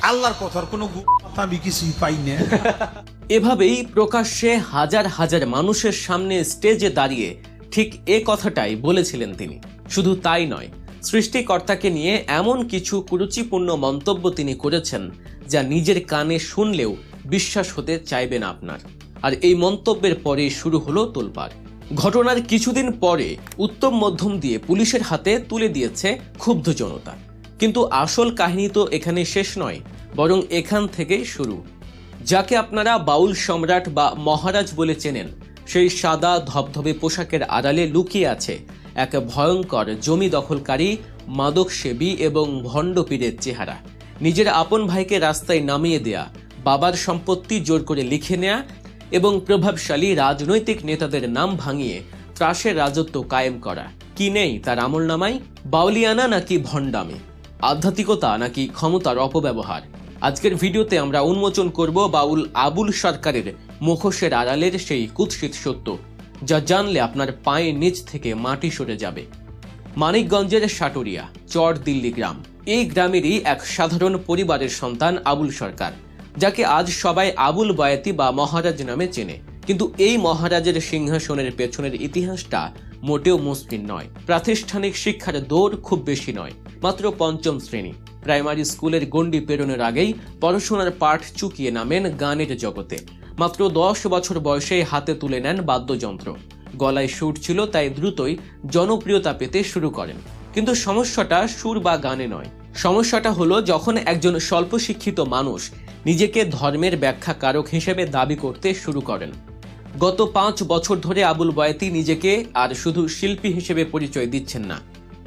আল্লাহর কথার কোনো আমি কিছুই পাই না। এভাবেই প্রকাশ্যে হাজার হাজার মানুষের সামনে স্টেজে দাঁড়িয়ে ঠিক এ কথাটাই বলেছিলেন তিনি। শুধু তাই নয়, সৃষ্টিকর্তাকে নিয়ে এমন কিছু কুরুচিপূর্ণ মন্তব্য তিনি করেছেন যা নিজের কানে শুনলেও বিশ্বাস হতে চাইবে না আপনার। আর এই মন্তব্যের পরে শুরু হলো তোলপাড়। ঘটনার কিছুদিন পরে উত্তম মধ্যম দিয়ে পুলিশের হাতে তুলে দিয়েছে ক্ষুব্ধ জনতা। কিন্তু আসল কাহিনী তো এখানে শেষ নয়, বরং এখান থেকেই শুরু। যাকে আপনারা বাউল সম্রাট বা মহারাজ বলে চেনেন, সেই সাদা ধবধবে পোশাকের আড়ালে লুকিয়ে আছে এক ভয়ঙ্কর জমি দখলকারী, মাদকসেবী এবং ভণ্ড পীরের চেহারা। নিজের আপন ভাইকে রাস্তায় নামিয়ে দেয়া, বাবার সম্পত্তি জোর করে লিখে নেয়া এবং প্রভাবশালী রাজনৈতিক নেতাদের নাম ভাঙিয়ে ত্রাসের রাজত্ব কায়েম করা। কি নেই তার আমলনামায়? বাউলিয়ানা নাকি ভণ্ডামি, আধ্যাত্মিকতা নাকি ক্ষমতার অপব্যবহার? আজকের ভিডিওতে আমরা উন্মোচন করব বাউল আবুল সরকারের মুখোশের আড়ালের সেই কুৎসিত সত্য, যা জানলে আপনার পায়ের নিচ থেকে মাটি সরে যাবে। মানিকগঞ্জের সাটুরিয়া চর দিল্লি গ্রাম, এই গ্রামেরই এক সাধারণ পরিবারের সন্তান আবুল সরকার, যাকে আজ সবাই আবুল বয়াতি বা মহারাজ নামে চেনে। কিন্তু এই মহারাজের সিংহাসনের পেছনের ইতিহাসটা মোটেও মসৃণ নয়। প্রাতিষ্ঠানিক শিক্ষার দৌড় খুব বেশি নয়, মাত্র পঞ্চম শ্রেণী। প্রাইমারি স্কুলের গণ্ডি পেরোনোর আগেই পড়াশোনার পাঠ চুকিয়ে নামেন গানের জগতে। মাত্র 10 বছর বয়সে হাতে তুলে নেন বাদ্যযন্ত্র। গলায় সুর ছিল, তাই দ্রুতই জনপ্রিয়তা পেতে শুরু করেন। কিন্তু সমস্যাটা সুর বা গানে নয়, সমস্যাটা হলো যখন একজন স্বল্প শিক্ষিত মানুষ নিজেকে ধর্মের ব্যাখ্যাকারক হিসেবে দাবি করতে শুরু করেন। গত 5 বছর ধরে আবুল বয়াতি নিজেকে আর শুধু শিল্পী হিসেবে পরিচয় দিচ্ছেন না,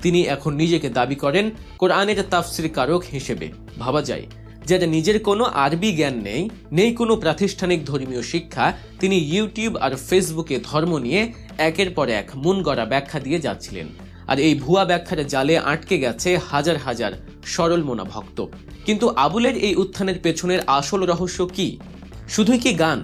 তিনি এখন নিজেকে দাবি করেন কোরআনের তাফসির কারক হিসেবে। ভাবা যায়, যার নিজের কোনো আরবি জ্ঞান নেই কোনো প্রাতিষ্ঠানিক ধর্মীয় শিক্ষা, তিনি ইউটিউব আর ফেসবুকে ধর্ম নিয়ে একের পর এক মন গড়া ব্যাখ্যা দিয়ে যাচ্ছিলেন। আর এই ভুয়া ব্যাখ্যার জালে আটকে গেছে হাজার হাজার সরল মনা ভক্ত। কিন্তু আবুলের এই উত্থানের পেছনের আসল রহস্য কি? শুধুই কি গান?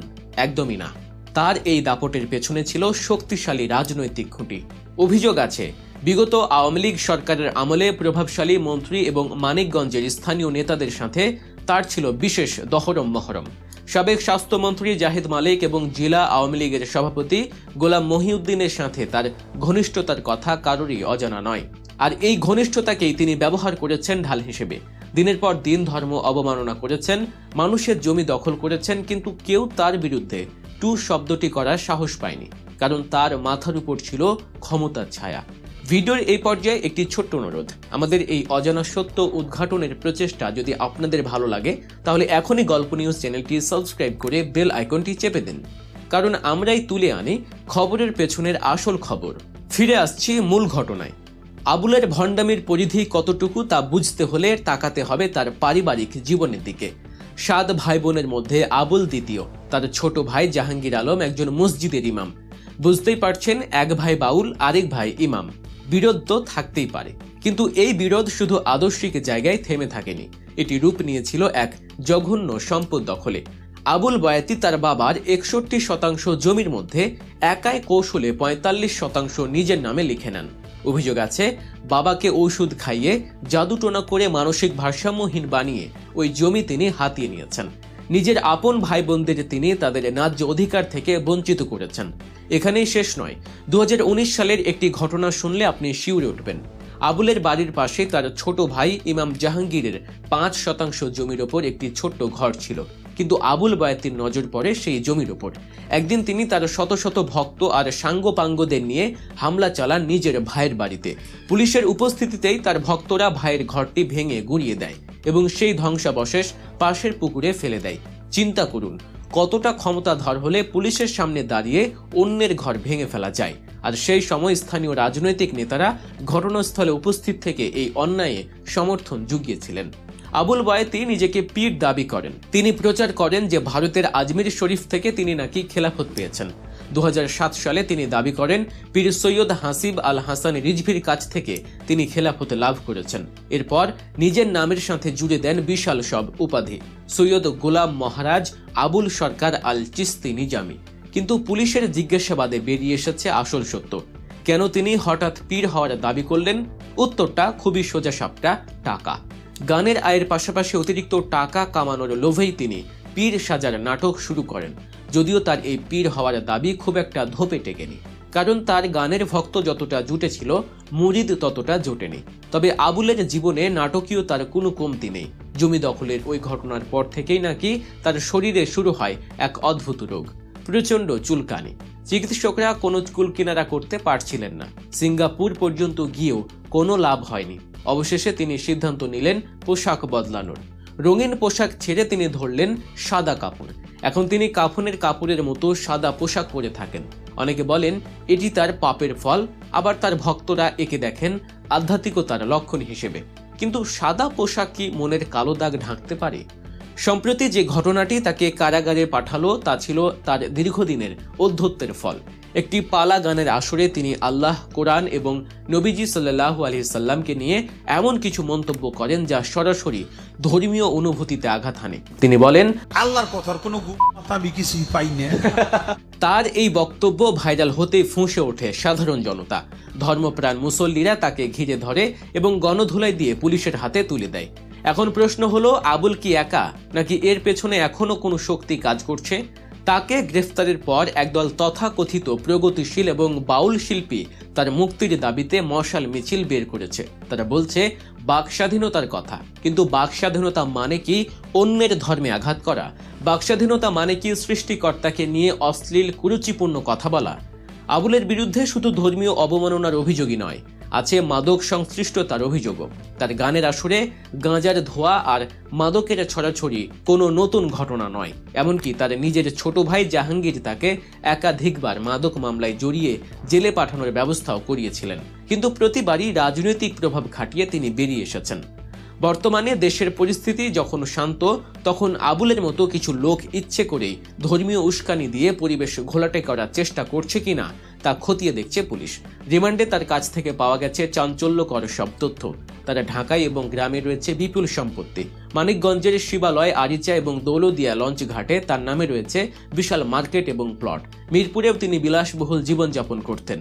একদমই না। তার এই দাপটের পেছনে ছিল শক্তিশালী রাজনৈতিক খুঁটি। অভিযোগ আছে, বিগত আওয়ামী লীগ সরকারের আমলে প্রভাবশালী মন্ত্রী এবং মানিকগঞ্জের স্থানীয় নেতাদের সাথে তার ছিল বিশেষ দহরম মহরম। সাবেক স্বাস্থ্যমন্ত্রী জাহিদ মালিক এবং জেলা আওয়ামী লীগের সভাপতি গোলাম মহিউদ্দিনের সাথে তার ঘনিষ্ঠতার কথা কারোরই অজানা নয়। আর এই ঘনিষ্ঠতাকেই তিনি ব্যবহার করেছেন ঢাল হিসেবে। দিনের পর দিন ধর্ম অবমাননা করেছেন, মানুষের জমি দখল করেছেন, কিন্তু কেউ তার বিরুদ্ধে টু শব্দটি করার সাহস পায়নি, কারণ তার মাথার উপর ছিল ক্ষমতার ছায়া। ভিডিওর এই পর্যায়ে একটি ছোট্ট অনুরোধ, আমাদের এই অজানা সত্য উদ্ঘাটনের প্রচেষ্টা যদি আপনাদের ভালো লাগে, তাহলে এখনই গল্প নিউজ চ্যানেলটি সাবস্ক্রাইব করে বেল আইকনটি চেপে দিন, কারণ আমরাই তুলে আনি খবরের পেছনের আসল খবর। ফিরে আসছি মূল ঘটনায়। আবুলের ভণ্ডামির পরিধি কতটুকু তা বুঝতে হলে তাকাতে হবে তার পারিবারিক জীবনের দিকে। 7 ভাই বোনের মধ্যে আবুল দ্বিতীয়। তার ছোট ভাই জাহাঙ্গীর আলম একজন মসজিদের ইমাম। বুঝতেই পারছেন, এক ভাই বাউল, আরেক ভাই ইমাম। বিরোধ তো থাকতেই পারে, কিন্তু এই বিরোধ শুধু আদর্শিক জায়গায় থেমে থাকেনি, এটি রূপ নিয়েছিল এক জঘন্য সম্পদ দখলে। আবুল বয়াতি তার বাবার 61% জমির মধ্যে একাই কৌশলে 45% নিজের নামে লিখে নেন। অভিযোগ আছে, বাবাকে ঔষধ খাইয়ে জাদুটোনা করে মানসিক ভারসাম্যহীন বানিয়ে ওই জমি তিনি হাতিয়ে নিয়েছেন। নিজের আপন ভাই বোনদের তিনি তাদের ন্যায্য অধিকার থেকে বঞ্চিত করেছেন। এখানেই শেষ নয়, 2019 সালের একটি ঘটনা শুনলে আপনি শিউরে উঠবেন। আবুলের বাড়ির পাশে তার ছোট ভাই ইমাম জাহাঙ্গীরের 5% জমির ওপর একটি ছোট্ট ঘর ছিল, কিন্তু আবুল বয়াতির নজর পড়ে সেই জমির ওপর। একদিন তিনি তার শত শত ভক্ত আর সাঙ্গপাঙ্গদের নিয়ে হামলা চালান নিজের ভাইয়ের বাড়িতে। পুলিশের উপস্থিতিতেই তার ভক্তরা ভাইয়ের ঘরটি ভেঙে গুঁড়িয়ে দেয় এবং সেই ধ্বংসাবশেষ পাশের পুকুরে ফেলে দেয়। চিন্তা করুন, কতটা ক্ষমতাধর হলে পুলিশের সামনে দাঁড়িয়ে অন্যের ঘর ভেঙে ফেলা যায়। আর সেই সময় স্থানীয় রাজনৈতিক নেতারা ঘটনাস্থলে উপস্থিত থেকে এই অন্যায়ে সমর্থন জুগিয়েছিলেন। আবুল বয়াতি নিজেকে পীর দাবি করেন। তিনি প্রচার করেন যে ভারতের আজমির শরীফ থেকে তিনি নাকি খেলাফত পেয়েছেন। 2007 সালে তিনি দাবি করেন পীর সৈয়দ হাসিব আল হাসান রিজভির কাছ থেকে তিনি খেলাফত লাভ করেছেন। এরপর নিজের নামের সাথে জুড়ে দেন বিশাল সব উপাধি, সৈয়দ গোলাম মহারাজ আবুল সরকার আল চিস্তি নিজামি। কিন্তু পুলিশের জিজ্ঞাসাবাদে বেরিয়ে এসেছে আসল সত্য। কেন তিনি হঠাৎ পীর হওয়ার দাবি করলেন? উত্তরটা খুবই সোজাসাপটা, টাকা। গানের আয়ের পাশাপাশি অতিরিক্ত টাকা কামানোর লোভেই তিনি পীর সাজার নাটক শুরু করেন, যদিও তার এই পীর হওয়ার দাবি খুব একটা ধোপে টেকেনি, কারণ তার গানের ভক্ত যতটা জুটেছিল মুরিদ ততটা জোটেনি। তবে আবুলের জীবনে নাটকীয় তার কোনো কমতি নেই। জমি দখলের ওই ঘটনার পর থেকেই নাকি তার শরীরে শুরু হয় এক অদ্ভুত রোগ, প্রচণ্ড চুলকানি। চিকিৎসকরা কোনো চুল কিনারা করতে পারছিলেন না, সিঙ্গাপুর পর্যন্ত গিয়েও কোনো লাভ হয়নি। অবশেষে তিনি সিদ্ধান্ত নিলেন পোশাক বদলানোর। রঙিন পোশাক ছেড়ে তিনি ধরলেন সাদা কাপড়। এখন তিনি কাফনের কাপড়ের মতো সাদা পোশাক পরে থাকেন। অনেকে বলেন এটি তার পাপের ফল, আবার তার ভক্তরা একে দেখেন আধ্যাত্মিকতার লক্ষণ হিসেবে। কিন্তু সাদা পোশাক কি মনের কালো দাগ ঢাকতে পারে? সম্প্রতি যে ঘটনাটি তাকে কারাগারে পাঠালো তা ছিল তার দীর্ঘদিনের অধ্যত্বের ফল। একটি পালা গানের আসরে তিনি আল্লাহ, কোরআন এবং নবীজি সাল্লাল্লাহু আলাইহি সাল্লামকে নিয়ে এমন কিছু মন্তব্য করেন যা সরাসরি ধর্মীয় অনুভূতিতে আঘাত হানে। তিনি বলেন, আল্লাহর কথার কোনো মাথা আমি কিছুই পাই না। তার এই বক্তব্য ভাইরাল হতেই ফুঁসে ওঠে সাধারণ জনতা। ধর্মপ্রাণ মুসল্লিরা তাকে ঘিরে ধরে এবং গণধুলাই দিয়ে পুলিশের হাতে তুলে দেয়। এখন প্রশ্ন হলো, আবুল কি একা, নাকি এর পেছনে এখনো কোনো শক্তি কাজ করছে? তাকে গ্রেফতারের পর একদল তথাকথিত প্রগতিশীল এবং বাউল শিল্পী তার মুক্তির দাবিতে মশাল মিছিল বের করেছে। তারা বলছে বাক স্বাধীনতার কথা, কিন্তু বাক স্বাধীনতা মানে কি অন্যের ধর্মে আঘাত করা? বাক স্বাধীনতা মানে কি সৃষ্টিকর্তাকে নিয়ে অশ্লীল কুরুচিপূর্ণ কথা বলা? আবুলের বিরুদ্ধে শুধু ধর্মীয় অবমাননার অভিযোগই নয়, আছে মাদক সংশ্লিষ্টতার অভিযোগও। তার গানের আসরে গাঁজার ধোয়া আর মাদকের ছড়াছড়ি কোনো নতুন ঘটনা নয়। এমনকি তার নিজের ছোট ভাই জাহাঙ্গীর তাকে একাধিকবার মাদক মামলায় জড়িয়ে জেলে পাঠানোর ব্যবস্থাও করিয়েছিলেন, কিন্তু প্রতিবারই রাজনৈতিক প্রভাব খাটিয়ে তিনি বেরিয়ে এসেছেন। বর্তমানে দেশের পরিস্থিতি যখন শান্ত, তখন আবুলের মতো কিছু লোক ইচ্ছে করেই ধর্মীয় উস্কানি দিয়ে পরিবেশ ঘোলাটে করার চেষ্টা করছে কিনা তা খতিয়ে দেখছে পুলিশ। রিমান্ডে তার কাছ থেকে পাওয়া গেছে চাঞ্চল্যকর সব তথ্য। তারা ঢাকায় এবং গ্রামে রয়েছে বিপুল সম্পত্তি। মানিকগঞ্জের শিবালয়, আরিচা এবং দৌলদিয়া লঞ্চ ঘাটে তার নামে রয়েছে বিশাল মার্কেট এবং প্লট। মিরপুরেও তিনি বিলাসবহুল জীবনযাপন করতেন।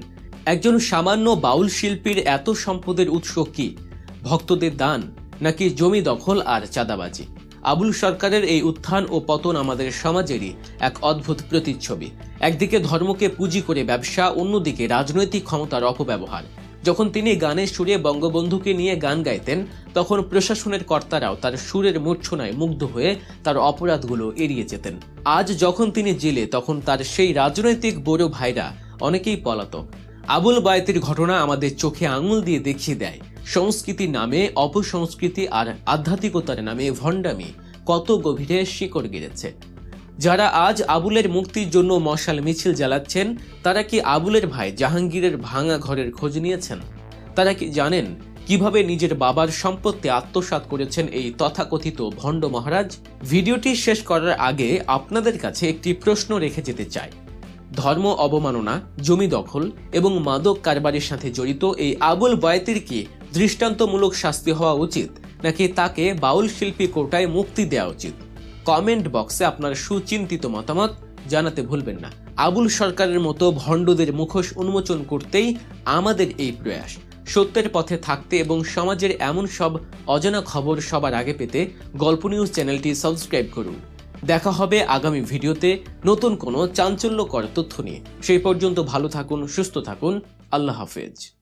একজন সামান্য বাউল শিল্পীর এত সম্পদের উৎস কি? ভক্তদের দান, নাকি জমি দখল আর চাঁদাবাজি? আবুল সরকারের এই উত্থান ও পতন আমাদের সমাজেরই এক অদ্ভুত প্রতিচ্ছবি। একদিকে ধর্মকে পুঁজি করে ব্যবসা, অন্যদিকে রাজনৈতিক ক্ষমতার অপব্যবহার। যখন তিনি গানের সুরে বঙ্গবন্ধুকে নিয়ে গান গাইতেন, তখন প্রশাসনের কর্তারাও তার সুরের মূর্ছনায় মুগ্ধ হয়ে তার অপরাধগুলো এড়িয়ে যেতেন। আজ যখন তিনি জেলে, তখন তার সেই রাজনৈতিক বড় ভাইরা অনেকেই পলাতক। আবুল বায়তির ঘটনা আমাদের চোখে আঙুল দিয়ে দেখিয়ে দেয় সংস্কৃতির নামে অপসংস্কৃতি আর আধ্যাত্মিকতার নামে ভণ্ডামি কত গভীরে শিকড় গেড়েছে। যারা আজ আবুলের মুক্তির জন্য মশাল মিছিল জ্বালাচ্ছেন, তারা কি আবুলের ভাই জাহাঙ্গীরের ভাঙা ঘরের খোঁজ নিয়েছেন? তারা কি জানেন কিভাবে নিজের বাবার সম্পত্তি আত্মসাৎ করেছেন এই তথাকথিত ভণ্ড মহারাজ? ভিডিওটি শেষ করার আগে আপনাদের কাছে একটি প্রশ্ন রেখে যেতে চাই। ধর্ম অবমাননা, জমি দখল এবং মাদক কারবারের সাথে জড়িত এই আবুল বায়তির কি দৃষ্টান্তমূলক শাস্তি হওয়া উচিত, নাকি তাকে বাউল শিল্পী কোটায় মুক্তি দেওয়া উচিত? কমেন্ট বক্সে আপনার সুচিন্তিত মতামত জানাতে ভুলবেন না। আবুল সরকারের মতো ভণ্ডদের মুখোশ উন্মোচন করতেই আমাদের এই প্রয়াস। সত্যের পথে থাকতে এবং সমাজের এমন সব অজানা খবর সবার আগে পেতে গল্প নিউজ চ্যানেলটি সাবস্ক্রাইব করুন। দেখা হবে আগামী ভিডিওতে নতুন কোনো চাঞ্চল্যকর তথ্য নিয়ে। সেই পর্যন্ত ভালো থাকুন, সুস্থ থাকুন। আল্লাহ হাফেজ।